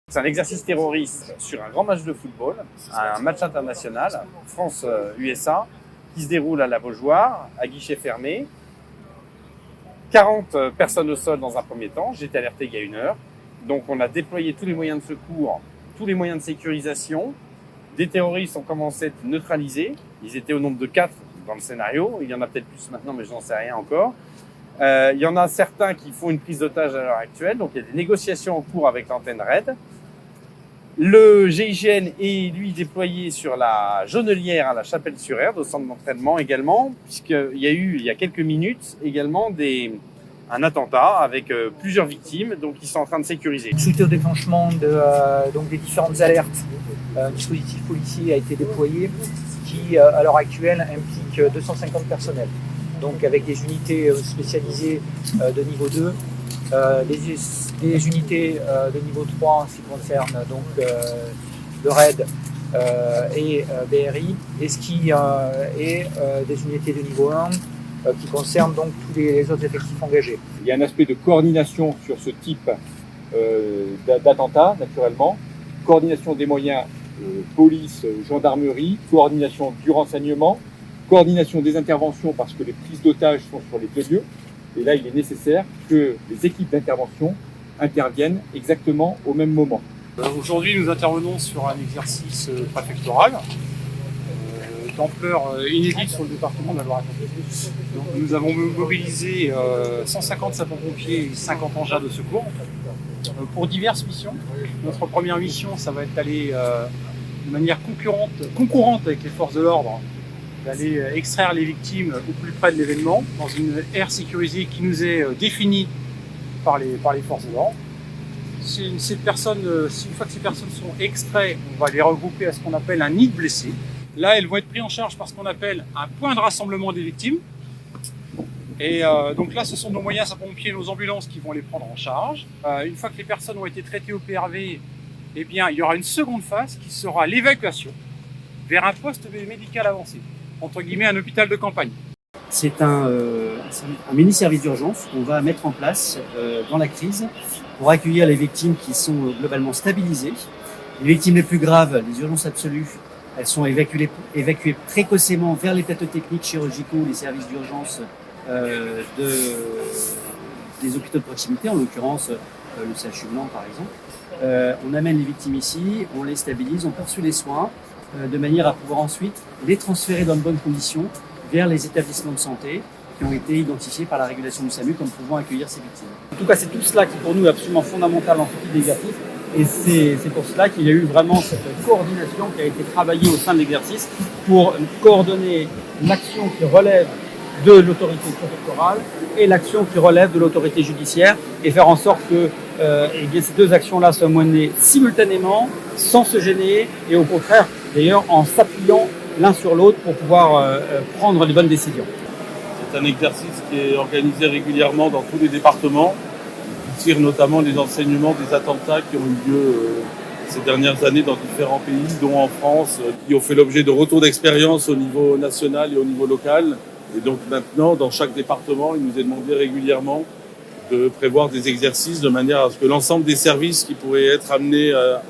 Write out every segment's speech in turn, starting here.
C'est un exercice terroriste sur un grand match de football, un match international, France-USA, qui se déroule à la Beaujoire, à guichet fermé. 40 personnes au sol dans un premier temps, j'ai été alerté il y a 1 heure. Donc on a déployé tous les moyens de secours, tous les moyens de sécurisation. Des terroristes ont commencé à être neutralisés. Ils étaient au nombre de 4 dans le scénario. Il y en a peut-être plus maintenant, mais je n'en sais rien encore. Il y en a certains qui font une prise d'otage à l'heure actuelle. Donc il y a des négociations en cours avec l'antenne RAID. Le GIGN est, lui, déployé sur la Jaunelière à la Chapelle-sur-Erdre, au centre d'entraînement également, puisqu'il y a eu, il y a quelques minutes, également un attentat avec plusieurs victimes, donc ils sont en train de sécuriser. Suite au déclenchement donc des différentes alertes, un dispositif policier a été déployé qui, à l'heure actuelle, implique 250 personnels. Donc avec des unités spécialisées de niveau 2, des unités de niveau 3 en ce qui concerne donc le RAID et BRI, et ce qui est des unités de niveau 1 qui concernent donc tous les autres effectifs engagés. Il y a un aspect de coordination sur ce type d'attentat, naturellement, coordination des moyens police, gendarmerie, coordination du renseignement, coordination des interventions parce que les prises d'otages sont sur les 2 lieux. Et là, il est nécessaire que les équipes d'intervention interviennent exactement au même moment. Aujourd'hui, nous intervenons sur un exercice préfectoral d'ampleur inédite sur le département de la Loire-Atlantique. Nous avons mobilisé 150 sapeurs-pompiers et 50 engins de secours pour diverses missions. Notre première mission, ça va être d'aller de manière concourante avec les forces de l'ordre, d'aller extraire les victimes au plus près de l'événement, dans une aire sécurisée qui nous est définie par les forces de l'ordre. Une fois que ces personnes sont extraites, on va les regrouper à ce qu'on appelle un nid de blessés. Là, elles vont être prises en charge par ce qu'on appelle un point de rassemblement des victimes. Et donc là, ce sont nos moyens sapeurs-pompiers, nos ambulances qui vont les prendre en charge. Une fois que les personnes ont été traitées au PRV, eh bien, il y aura une seconde phase qui sera l'évacuation vers un poste médical avancé, entre guillemets un hôpital de campagne. C'est un mini-service d'urgence qu'on va mettre en place dans la crise pour accueillir les victimes qui sont globalement stabilisées. Les victimes les plus graves, les urgences absolues, elles sont évacuées précocement vers les plateaux techniques chirurgicaux, les services d'urgence des hôpitaux de proximité, en l'occurrence le CHU de Nantes par exemple. On amène les victimes ici, on les stabilise, on poursuit les soins de manière à pouvoir ensuite les transférer dans de bonnes conditions vers les établissements de santé qui ont été identifiés par la régulation du SAMU comme pouvant accueillir ces victimes. En tout cas, c'est tout cela qui pour nous est absolument fondamental dans ce type d'exercice. Et c'est pour cela qu'il y a eu vraiment cette coordination qui a été travaillée au sein de l'exercice pour coordonner l'action qui relève de l'autorité préfectorale et l'action qui relève de l'autorité judiciaire et faire en sorte que ces 2 actions-là soient menées simultanément, sans se gêner et au contraire, d'ailleurs, en s'appuyant l'un sur l'autre pour pouvoir prendre les bonnes décisions. C'est un exercice qui est organisé régulièrement dans tous les départements, qui tire notamment les enseignements des attentats qui ont eu lieu ces dernières années dans différents pays, dont en France, qui ont fait l'objet de retours d'expérience au niveau national et au niveau local. Et donc maintenant, dans chaque département, il nous est demandé régulièrement de prévoir des exercices de manière à ce que l'ensemble des services qui pourraient être amenés à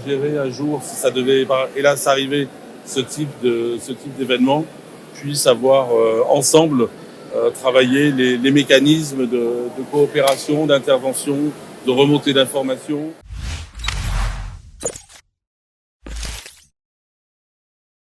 gérer un jour, si ça devait hélas arriver, ce type d'événement, puissent avoir ensemble travailler les mécanismes de coopération, d'intervention, de remontée d'informations.